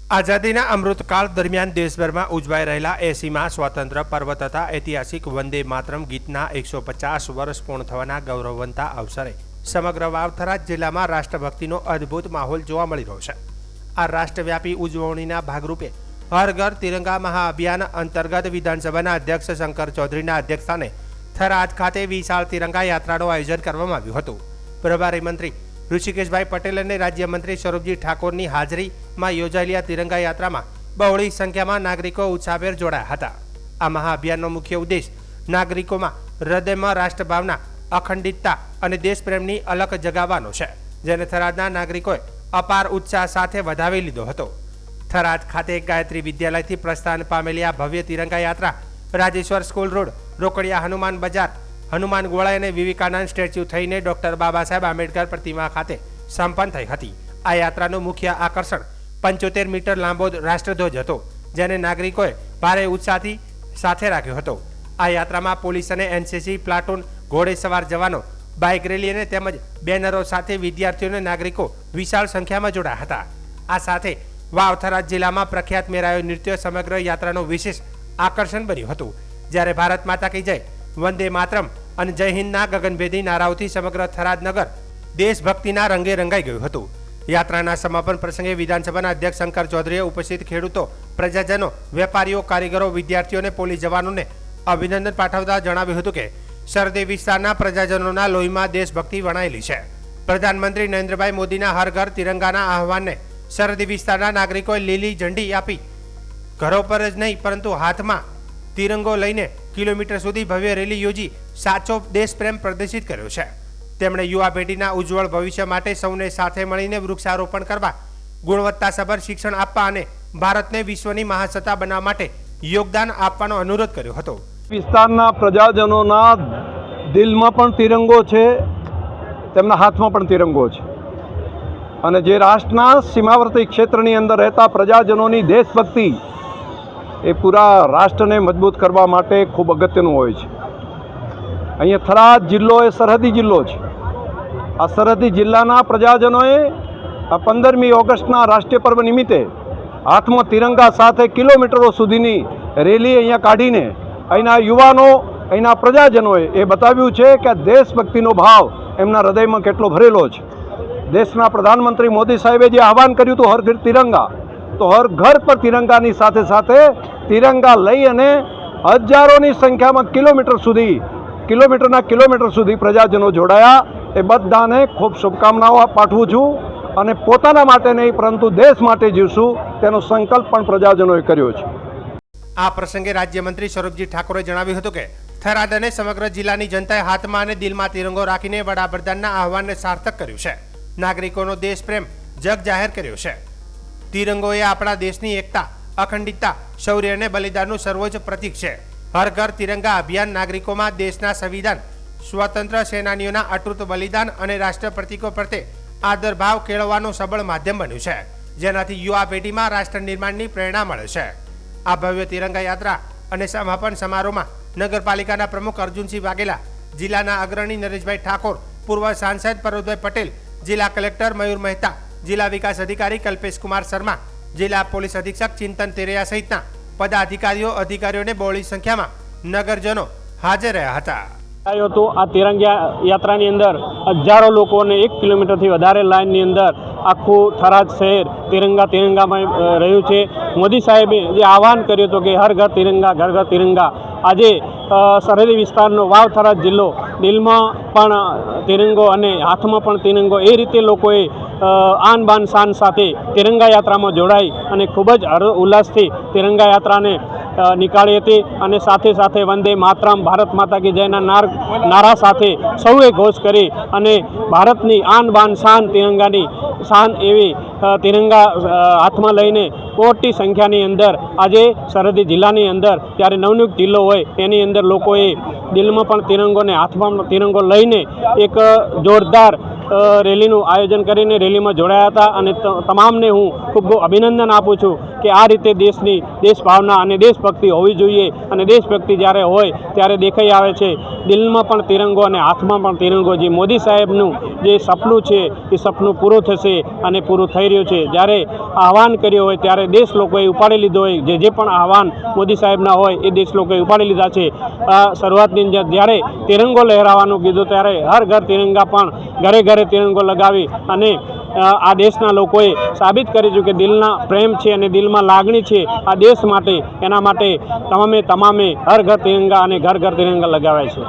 આઝાદીના અમૃતકાળ દરમિયાન દેશભરમાં ઉજવાઈ રહેલા 80મા સ્વાતંત્ર્ય પર્વ તથા ઐતિહાસિક વંદે માતરમ ગીતના 150 વર્ષ પૂર્ણ થવાના ગૌરવવંતા અવસરે સમગ્ર વાવથરા જિલ્લામાં રાષ્ટ્રભક્તિનો અદ્ભુત માહોલ જોવા મળી રહ્યો છે। આ રાષ્ટ્રવ્યાપી ઉજવણીના ભાગરૂપે હર ઘર તિરંગા મહાઅભિયાન અંતર્ગત વિધાનસભાના અધ્યક્ષ શંકર ચૌધરીના અધ્યક્ષસ્થાને થરાદ ખાતે વિશાળ તિરંગા યાત્રાનું આયોજન કરવામાં આવ્યું હતું। પ્રભારી મંત્રી ઋષિકેશભાઈ પટેલ અને રાજ્યમંત્રી સ્વરૂપજી ઠાકોરની હાજરીમાં યોજાયેલી આ તિરંગા યાત્રામાં બહોળી સંખ્યામાં નાગરિકો ઉત્સાહભેર જોડાયા હતા। આ મહાઅભિયાનનો મુખ્ય ઉદ્દેશ નાગરિકોમાં હૃદયમાં રાષ્ટ્રભાવના, અખંડિતતા અને દેશપ્રેમની અલખ જગાવવાનો છે, જેને થરાદના નાગરિકોએ અપાર ઉત્સાહ સાથે વધાવી લીધો હતો। થરાદ ખાતે ગાયત્રી વિદ્યાલયથી પ્રસ્થાન પામેલી આ ભવ્ય તિરંગા યાત્રા રાજેશ્વર સ્કૂલ રોડ, રોકડિયા હનુમાન બજાર, હનુમાન ગોળા અને વિવેકાનંદ સ્ટેચ્યુ થઈને ડોક્ટર બાબા સાહેબ આંબેડકર પ્રતિમા ખાતે સંપન્ન થઈ હતી। આ યાત્રાનું મુખ્ય આકર્ષણ 75 મીટર લાંબો રાષ્ટ્રધ્વજ હતો, જેને નાગરિકોએ ભારે ઉત્સાહથી સાથે રાખ્યો હતો। આ યાત્રામાં પોલીસ અને એનસીસી પ્લાટૂન, ઘોડેસવાર જવાનો, બાઇક રેલી અને તેમજ બેનરો સાથે વિદ્યાર્થીઓ અને નાગરિકો વિશાળ સંખ્યામાં જોડાયા હતા। આ સાથે વાવથરા જિલ્લામાં પ્રખ્યાત મેરાયો નૃત્ય સમગ્ર યાત્રાનું વિશેષ આકર્ષણ બન્યું હતું। જ્યારે ભારત માતા કી જય, વંદે માતરમ અને જય હિન્દના ગગનભેદી નારાઓથી સમગ્ર થરાદ નગર દેશભક્તિના રંગે રંગાઈ ગયું હતું। યાત્રાના સમાપન પ્રસંગે વિધાનસભાના અધ્યક્ષ શંકર ચૌધરીએ ઉપસ્થિત ખેડૂતો, પ્રજાજનો, વેપારીઓ, કારીગરો, વિદ્યાર્થીઓ અને પોલીસ જવાનોને અભિનંદન પાઠવતા જણાવ્યું હતું કે સરહદી વિસ્તારના પ્રજાજનોના લોહીમાં દેશભક્તિ વણાયેલી છે। પ્રધાનમંત્રી નરેન્દ્રભાઈ મોદીના હર ઘર તિરંગાના આહવાનને સરહદી વિસ્તારના નાગરિકોએ લીલી ઝંડી આપી ઘરો પર જ નહીં પરંતુ હાથમાં તિરંગો લઈને કિલોમીટર સુધી ભવ્ય રેલી યોજી સાચો દેશપ્રેમ પ્રદર્શિત કર્યો છે। તેમણે યુવા પેઢીના ઉજ્જવળ ભવિષ્ય માટે સૌને સાથે મળીને વૃક્ષારોપણ કરવા, ગુણવત્તાસભર શિક્ષણ આપવા અને ભારતને વિશ્વની મહાસત્તા બનાવવા માટે યોગદાન આપવાનો અનુરોધ કર્યો હતો। વિસ્તારના પ્રજાજનોના દિલમાં પણ તિરંગો છે, તેમના હાથમાં પણ તિરંગો છે અને જે રાષ્ટ્રના સીમાવર્તી ક્ષેત્રની અંદર રહેતા પ્રજાજનોની દેશભક્તિ એ પૂરા રાષ્ટ્રને મજબૂત કરવા માટે ખૂબ અગત્યનું હોય છે। અહીંયા થરાદ જિલ્લો એ સરહદી જિલ્લો છે। આ સરહદી જિલ્લાના પ્રજાજનોએ આ 15મી ઓગસ્ટના રાષ્ટ્રીય પર્વ નિમિત્તે હાથમાં તિરંગા સાથે કિલોમીટરો સુધીની રેલી અહીંયા કાઢીને અહીંના યુવાનો, અહીંના પ્રજાજનોએ એ બતાવ્યું છે કે દેશભક્તિનો ભાવ એમના હૃદયમાં કેટલો ભરેલો છે। દેશના પ્રધાનમંત્રી મોદી સાહેબે જે આહવાન કર્યું હતું હર ઘર તિરંગા, તો હર ઘર પર તિરંગાની સાથે સાથે તિરંગા લઈ અને હજારોની સંખ્યામાં કિલોમીટર સુધી પ્રજાજનો જોડાયા। એ બધાને ખૂબ શુભકામનાઓ પાઠવું છું અને પોતાના માટે નહીં પરંતુ દેશ માટે જીવશું તેનો સંકલ્પ પણ પ્રજાજનોએ કર્યો છે। આ પ્રસંગે રાજ્યમંત્રી સ્વરૂપજી ઠાકોરે જણાવ્યું હતું કે થરાદ અને સમગ્ર જિલ્લાની જનતાએ હાથમાં અને દિલમાં તિરંગો રાખીને વડાપ્રધાનના આહવાનને સાર્થક કર્યું છે। નાગરિકોનો દેશપ્રેમ જગ જાહેર કર્યો છે। તિરંગો એ આપણા દેશની એકતા, અખંડિતતા, શૌર્ય અને બલિદાનનું સર્વોચ્ચ પ્રતીક છે। હર ઘર તિરંગા અભિયાન નાગરિકોમાં દેશના સંવિધાન, સ્વતંત્ર સેનાનીઓના અતૂટ બલિદાન અને રાષ્ટ્ર પ્રતીકો પ્રત્યે આદરભાવ કેળવવાનું સબળ માધ્યમ બન્યું છે, જેનાથી યુવા પેઢીમાં રાષ્ટ્ર નિર્માણની પ્રેરણા મળે છે। આ ભવ્ય તિરંગા યાત્રા અને સમાપન સમારોહમાં નગરપાલિકાના પ્રમુખ અર્જુનસિંહ વાઘેલા, જિલ્લાના અગ્રણી નરેશભાઈ ઠાકોર, પૂર્વ સાંસદ પર્વતભાઈ પટેલ, જિલ્લા કલેક્ટર મયુર મહેતા, જિલ્લા વિકાસ અધિકારી કલ્પેશ કુમાર શર્મા, જિલ્લા પોલીસ અધિક્ષક ચિંતન તેરૈયા સહિતના અધિકારીઓને બહોળી સંખ્યામાં નગરજનો હાજર રહ્યા હતા। તો આ તિરંગા યાત્રાની અંદર હજારો લોકોને 1 કિલોમીટરથી વધારે લાઇનની અંદર આખું થરાદ શહેર તિરંગામાં રહ્યું છે। મોદી સાહેબે જે આહવાન કર્યું હતું કે હર ઘર તિરંગા, ઘર ઘર તિરંગા, આજે સરહદી વિસ્તારનો વાવથરા જિલ્લો દિલમાં પણ તિરંગો અને હાથમાં પણ તિરંગો એ રીતે લોકોએ આન બાન શાન સાથે તિરંગા યાત્રામાં જોડાઈ અને ખૂબ જ ઉલ્લાસથી તિરંગા યાત્રાને નીકાળી હતી અને સાથે સાથે વંદે માતરમ, ભારત માતા કી જયના નારા સાથે સૌએ ઘોષ કરી અને ભારતની આન બાન શાન, તિરંગાની શાન એવી તિરંગા હાથમાં લઈને મોટી સંખ્યાની અંદર આજે સરહદી જિલ્લાની અંદર ત્યારે નવનિયુક્ત જિલ્લો હોય તેની અંદર લોકોએ દિલમાં પણ તિરંગો ને હાથમાં તિરંગો લઈને એક જોરદાર રેલીનું આયોજન કરીને રેલીમાં જોડાયા હતા અને તમામને હું ખૂબ અભિનંદન આપું છું કે આ રીતે દેશની દેશભાવના અને દેશભક્તિ હોવી જોઈએ અને દેશભક્તિ જ્યારે હોય ત્યારે દેખાઈ આવે છે। દિલમાં પણ તિરંગો અને હાથમાં પણ તિરંગો. જે મોદી સાહેબનું જે સપનું છે એ સપનું પૂરું થશે અને પૂરું થઈ રહ્યું છે. જ્યારે આહવાન કર્યું હોય ત્યારે દેશ લોકોએ ઉપાડી લીધો હોય, જે પણ આહવાન મોદી સાહેબના હોય એ દેશ લોકોએ ઉપાડી લીધા છે. શરૂઆતની અંદર જ્યારે તિરંગો લહેરાવાનું કીધું ત્યારે હર ઘર તિરંગા પણ ઘરે ઘરે તિરંગો લગાવી અને આ દેશના લોકોએ સાબિત કર્યું કે દિલના પ્રેમ છે અને દિલમાં લાગણી છે આ દેશ માટે. એના માટે તમામે હર ઘર તિરંગા અને ઘર ઘર તિરંગા લગાવ્યા છે.